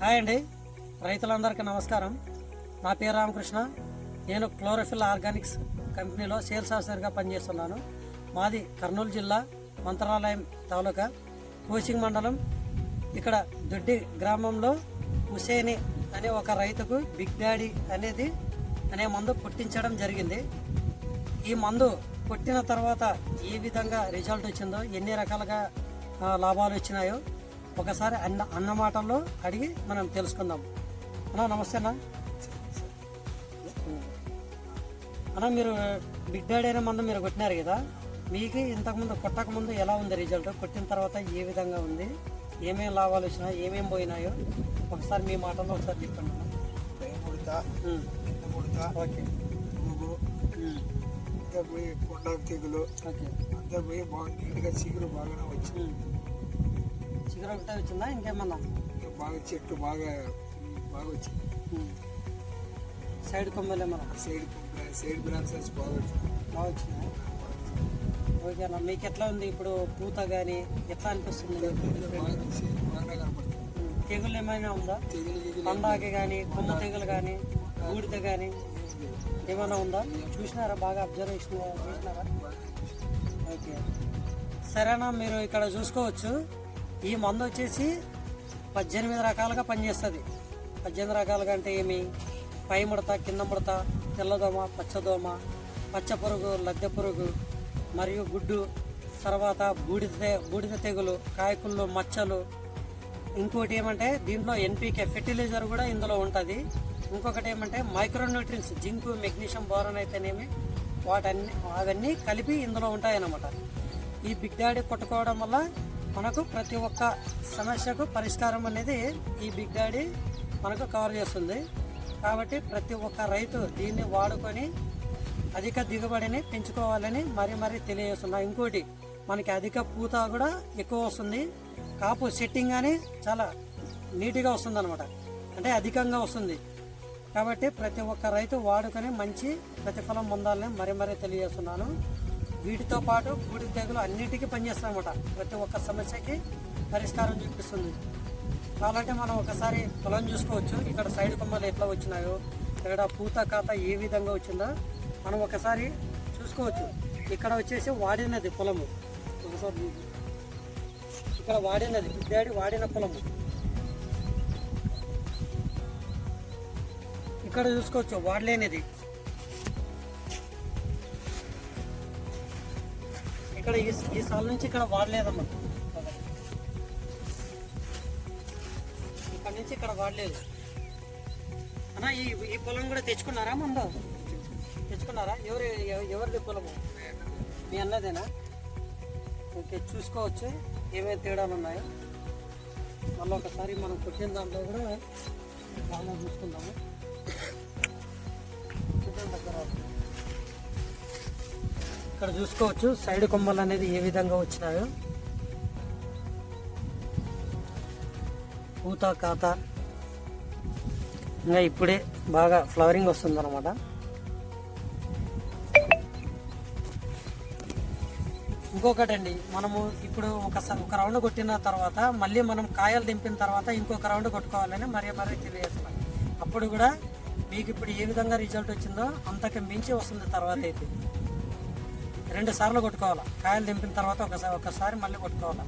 Hi అండి, రైతులందరికీ నమస్కారం. నా పేరు రామకృష్ణ. నేను క్లోరోఫిల్ ఆర్గానిక్స్ కంపెనీలో సేల్స్ ఆఫీసర్గా పనిచేస్తున్నాను. మాది కర్నూలు జిల్లా మంత్రాలయం తాలూకా కోచింగ్ మండలం. ఇక్కడ దొడ్డి గ్రామంలో హుసేని అనే ఒక రైతుకు బిగ్ డాడీ అనే మందు కొట్టించడం జరిగింది. ఈ మందు కొట్టిన తర్వాత ఏ విధంగా రిజల్ట్ వచ్చిందో, ఎన్ని రకాలుగా లాభాలు వచ్చినాయో ఒకసారి అన్న మాటల్లో అడిగి మనం తెలుసుకుందాం. అన్నా నమస్తే అన్న. అన్న, మీరు బిగ్ డాడీ అనే మందు మీరు కొట్టినారు కదా, మీకు ఇంతకుముందు కొట్టకముందు ఎలా ఉంది రిజల్ట్, కొట్టిన తర్వాత ఏ విధంగా ఉంది, ఏమేమి లాభాలు వచ్చినాయో, ఏమేమి పోయినాయో ఒకసారి మీ మాటల్లో ఒకసారి చెప్పండి. ఓకే, అంతా పోయి కొండ తెగులు అంతా పోయి బాగా నీట్గా చిగురు బాగానే వచ్చింది. చిగురు ఒకటే వచ్చిందా ఇంకేమన్నా? బాగా చెట్టు బాగా వచ్చింది. సైడ్ కొమ్మలు ఏమన్నా? సైడ్ బ్రాంచెస్ బాగా వచ్చినాయి. ఓకేనా, మీకు ఎట్లా ఉంది ఇప్పుడు పూత కానీ ఎట్లా అనిపిస్తుంది? బాగా కనపడుతుంది. తెగులు ఏమైనా ఉందా? పండాకి కానీ కొమ్మ తెగులు కానీ బూడిద కానీ ఏమైనా ఉందా? చూసినారా? బాగా అబ్జర్వేషన్ చేసినారా? ఓకే, సరేనా. మీరు ఇక్కడ చూసుకోవచ్చు, ఈ మందు వచ్చేసి 18 రకాలుగా పనిచేస్తుంది. 18 రకాలుగా అంటే ఏమి? పై ముడత, కింద ముడత, తెల్లదోమ, పచ్చదోమ, పచ్చ పురుగు, లద్దె పురుగు మరియు గుడ్డు, తర్వాత బూడిద తెగులు, కాయకుళ్ళు, మచ్చలు. ఇంకోటి ఏమంటే దీంట్లో ఎన్పీకే ఫెర్టిలైజర్ కూడా ఇందులో ఉంటుంది. ఇంకొకటి ఏమంటే మైక్రోన్యూట్రియన్స్, జింకు, మెగ్నీషియం, బోరాన్ అయితేనేమి అవన్నీ కలిపి ఇందులో ఉంటాయన్నమాట. ఈ బిగ్ డాడీ కొట్టుకోవడం వల్ల మనకు ప్రతి ఒక్క సమస్యకు పరిష్కారం అనేది ఈ బిగ్ డాడీ మనకు కవర్ చేస్తుంది. కాబట్టి ప్రతి ఒక్క రైతు దీన్ని వాడుకొని అధిక దిగుబడిని పెంచుకోవాలని మరీ తెలియజేస్తున్నా. ఇంకోటి, మనకి అధిక పూత కూడా ఎక్కువ వస్తుంది. కాపు సెట్టింగ్ కానీ చాలా నీట్గా వస్తుంది అనమాట, అంటే అధికంగా వస్తుంది. కాబట్టి ప్రతి ఒక్క రైతు వాడుకొని మంచి ప్రతిఫలం పొందాలని మరీ తెలియజేస్తున్నాను. వీటితో పాటు బూడిద తెగులు అన్నిటికీ పనిచేస్తామన్నమాట. ప్రతి ఒక్క సమస్యకి పరిష్కారం చూపిస్తుంది. కాబట్టి మనం ఒకసారి పొలం చూసుకోవచ్చు. ఇక్కడ సైడ్ కొమ్మలు ఎట్లా వచ్చినాయో, ఇక్కడ పూత కాత ఏ విధంగా వచ్చిందో మనం ఒకసారి చూసుకోవచ్చు. ఇక్కడ వచ్చేసి వాడినది పొలము. ఒకసారి ఇక్కడ వాడినది బిగ్ డాడీ వాడిన పొలము. ఇక్కడ చూసుకోవచ్చు వాడలేనిది. ఇక్కడ ఈ సాల్ నుంచి ఇక్కడ వాడలేదమ్మా. ఇక్కడ నుంచి ఇక్కడ వాడలేదు అన్నా. ఈ పొలం కూడా తెచ్చుకున్నారా? ముందు తెచ్చుకున్నారా? ఎవరిది పొలము? మీ అన్నదేనా? ఓకే, చూసుకోవచ్చు ఏమేమి తేడాలు ఉన్నాయో. మళ్ళీ ఒకసారి మనం కొట్టిన దాంట్లో కూడా బాగా చూసుకుందాము. ఇక్కడ చూసుకోవచ్చు సైడ్ కొమ్మలు అనేది ఏ విధంగా వచ్చినాయో. పూత కాత ఇంకా ఇప్పుడే బాగా ఫ్లవరింగ్ వస్తుంది అనమాట. ఇంకొకటండి, మనము ఇప్పుడు ఒక రౌండ్ కొట్టిన తర్వాత మళ్ళీ మనం కాయలు దింపిన తర్వాత ఇంకొక రౌండ్ కొట్టుకోవాలని మరీ తెలియజేస్తున్నాం. అప్పుడు కూడా మీకు ఇప్పుడు ఏ విధంగా రిజల్ట్ వచ్చిందో అంతకు మించి వస్తుంది. తర్వాత అయితే 2 సార్లు కొట్టుకోవాలి. కాయలు దింపిన తర్వాత ఒకసారి మళ్ళీ కొట్టుకోవాలి.